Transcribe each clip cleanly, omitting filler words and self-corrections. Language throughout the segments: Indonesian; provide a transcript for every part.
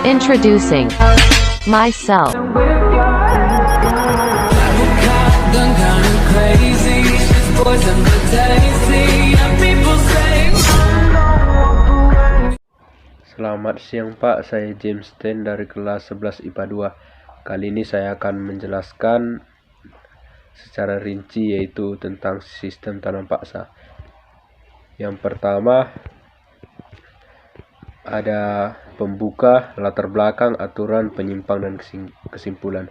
Introducing myself. Selamat siang Pak, saya James Ten dari kelas 11 IPA 2. Kali ini saya akan menjelaskan secara rinci yaitu tentang sistem tanam paksa. Yang pertama ada pembuka, latar belakang, aturan, penyimpang, dan kesimpulan.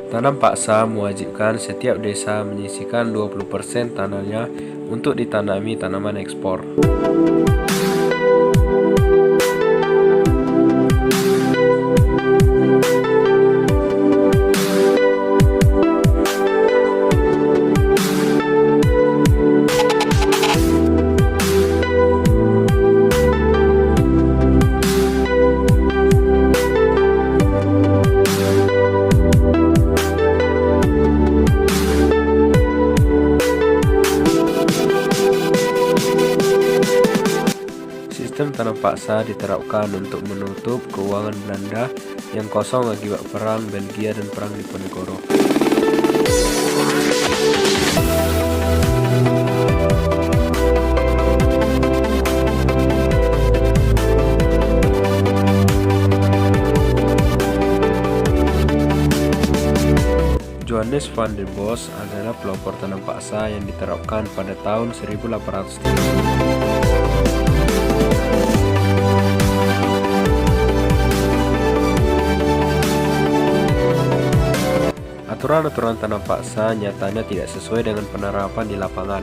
Tanam paksa mewajibkan setiap desa menyisihkan 20% tanahnya untuk ditanami tanaman ekspor. Sistem tanam paksa diterapkan untuk menutup keuangan Belanda yang kosong akibat perang Belgia dan perang Diponegoro. Johannes van der Bos adalah pelopor tanam paksa yang diterapkan pada tahun 1830. Aturan-aturan tanam paksa nyatanya tidak sesuai dengan penerapan di lapangan.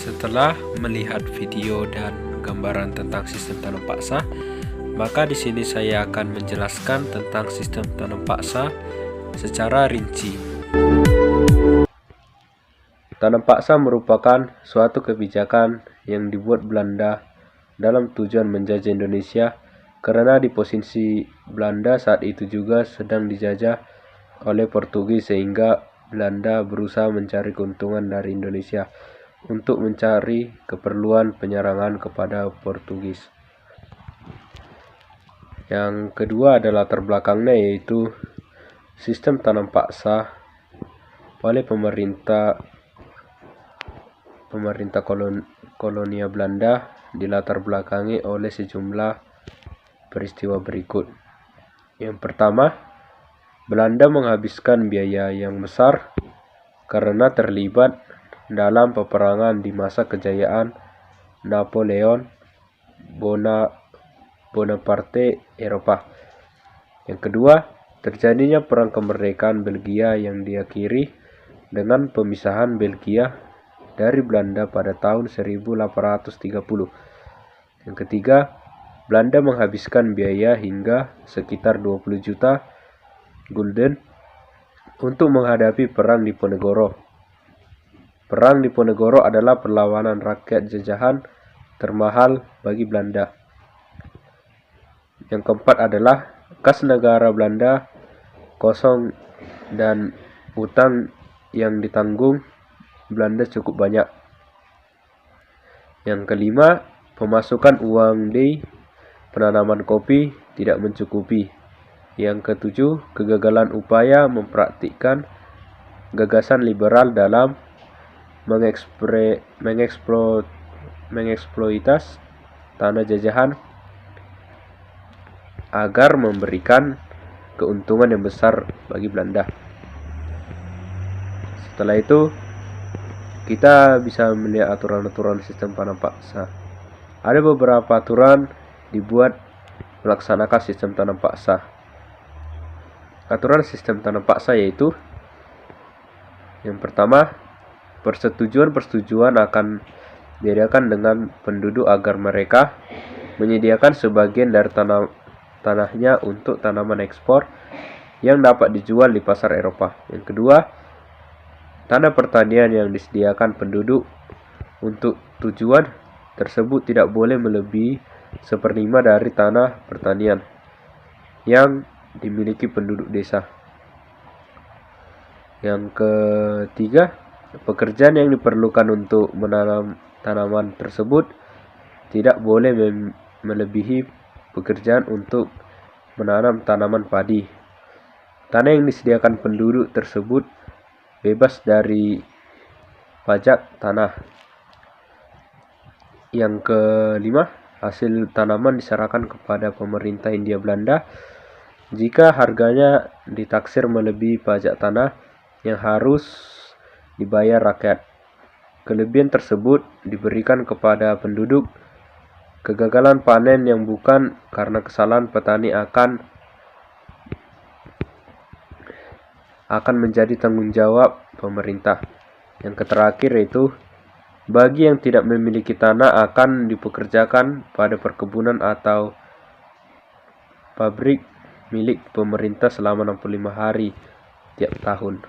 Setelah melihat video dan gambaran tentang sistem tanam paksa, maka di sini saya akan menjelaskan tentang sistem tanam paksa secara rinci. Tanam paksa merupakan suatu kebijakan yang dibuat Belanda dalam tujuan menjajah Indonesia, karena di posisi Belanda saat itu juga sedang dijajah oleh Portugis, sehingga Belanda berusaha mencari keuntungan dari Indonesia untuk mencari keperluan penyerangan kepada Portugis. Yang kedua adalah latar belakangnya, yaitu sistem tanam paksa oleh pemerintah kolonia Belanda dilatar belakangi oleh sejumlah peristiwa berikut. Yang pertama, Belanda menghabiskan biaya yang besar karena terlibat dalam peperangan di masa kejayaan Napoleon Bonaparte Eropa. Yang kedua, terjadinya perang kemerdekaan Belgia yang diakhiri dengan pemisahan Belgia dari Belanda pada tahun 1830. Yang ketiga, Belanda menghabiskan biaya hingga sekitar 20 juta gulden untuk menghadapi perang Diponegoro. Perang Diponegoro adalah perlawanan rakyat jajahan termahal bagi Belanda. Yang keempat adalah kas negara Belanda kosong dan utang yang ditanggung Belanda cukup banyak. Yang kelima, pemasukan uang dari penanaman kopi tidak mencukupi. Yang ketujuh, kegagalan upaya mempraktikkan gagasan liberal dalam mengeksploitasi tanah jajahan agar memberikan keuntungan yang besar bagi Belanda. Setelah itu, kita bisa melihat aturan-aturan sistem tanam paksa. Ada beberapa aturan dibuat melaksanakan sistem tanam paksa. Aturan sistem tanam paksa yaitu: yang pertama, persetujuan akan diadakan dengan penduduk agar mereka menyediakan sebagian dari tanahnya untuk tanaman ekspor yang dapat dijual di pasar Eropa. Yang kedua, tanah pertanian yang disediakan penduduk Untuk tujuan tersebut tidak boleh melebihi 1/5 dari tanah pertanian yang dimiliki penduduk desa. Yang ketiga, pekerjaan yang diperlukan untuk menanam tanaman tersebut tidak boleh melebihi pekerjaan untuk menanam tanaman padi. Tanah yang disediakan penduduk tersebut bebas dari pajak tanah. Yang kelima, hasil tanaman diserahkan kepada pemerintah Hindia Belanda jika harganya ditaksir melebihi pajak tanah yang harus dibayar rakyat. Kelebihan tersebut diberikan kepada penduduk. Kegagalan panen yang bukan karena kesalahan petani akan menjadi tanggung jawab pemerintah. Yang terakhir yaitu bagi yang tidak memiliki tanah akan dipekerjakan pada perkebunan atau pabrik milik pemerintah selama 65 hari tiap tahun.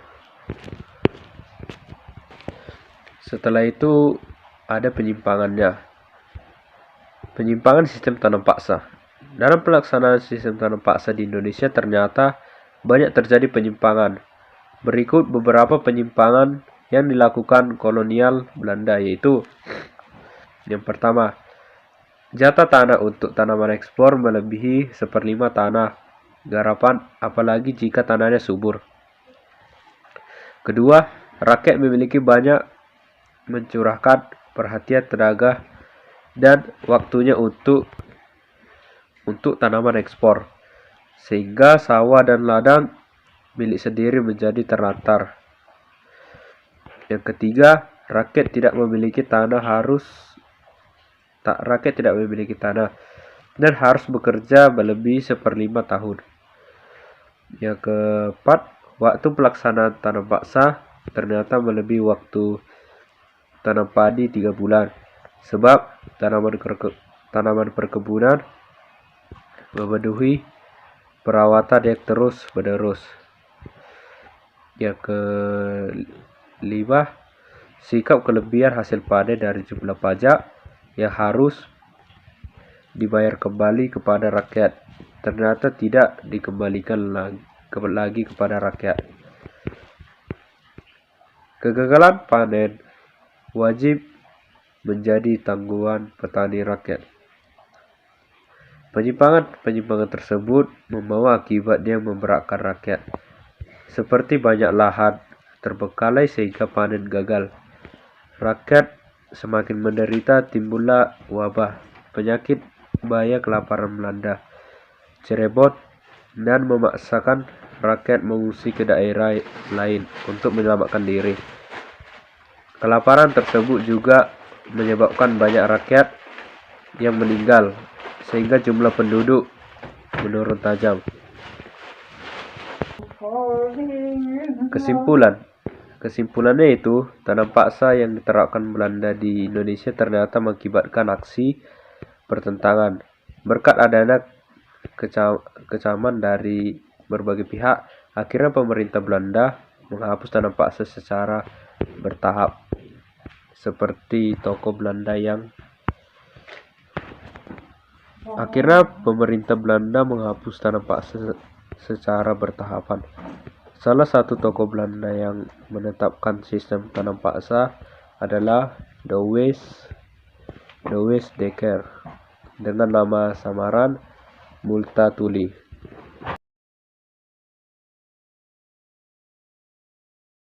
Setelah itu ada penyimpangannya. Penyimpangan sistem tanam paksa. Dalam pelaksanaan sistem tanam paksa di Indonesia ternyata banyak terjadi penyimpangan. Berikut beberapa penyimpangan yang dilakukan kolonial Belanda, yaitu yang pertama, jatah tanah untuk tanaman ekspor melebihi 1/5 tanah garapan apalagi jika tanahnya subur. Kedua, rakyat memiliki banyak mencurahkan perhatian, tenaga, dan waktunya untuk tanaman ekspor, sehingga sawah dan ladang milik sendiri menjadi terlantar. Yang ketiga, rakyat tidak memiliki tanah dan harus bekerja melebihi 1/5 tahun. Yang keempat, waktu pelaksanaan tanam paksa ternyata melebihi waktu tanam padi 3 bulan, sebab tanaman perkebunan memenuhi perawatan yang terus menerus. Yang kelima, sikap kelebihan hasil panen dari jumlah pajak yang harus dibayar kembali kepada rakyat ternyata tidak dikembalikan lagi kepada rakyat. Kegagalan panen wajib menjadi tanggungan petani rakyat. Penyimpangan tersebut membawa akibat yang memberatkan rakyat, seperti banyak lahan terbengkalai sehingga panen gagal. Rakyat semakin menderita, timbullah wabah, penyakit, bahaya kelaparan melanda Cirebon dan memaksakan rakyat mengungsi ke daerah lain untuk menyelamatkan diri. Kelaparan tersebut juga menyebabkan banyak rakyat yang meninggal, sehingga jumlah penduduk menurun tajam. Kesimpulannya itu, tanam paksa yang diterapkan Belanda di Indonesia ternyata mengakibatkan aksi pertentangan. Berkat adanya kecaman dari berbagai pihak, akhirnya pemerintah Belanda menghapus tanam paksa secara bertahap. Seperti tokoh Belanda yang menghapus tanam paksa secara bertahapan. Salah satu tokoh Belanda yang menetapkan sistem tanam paksa adalah Douwes Dekker dengan nama samaran Multatuli.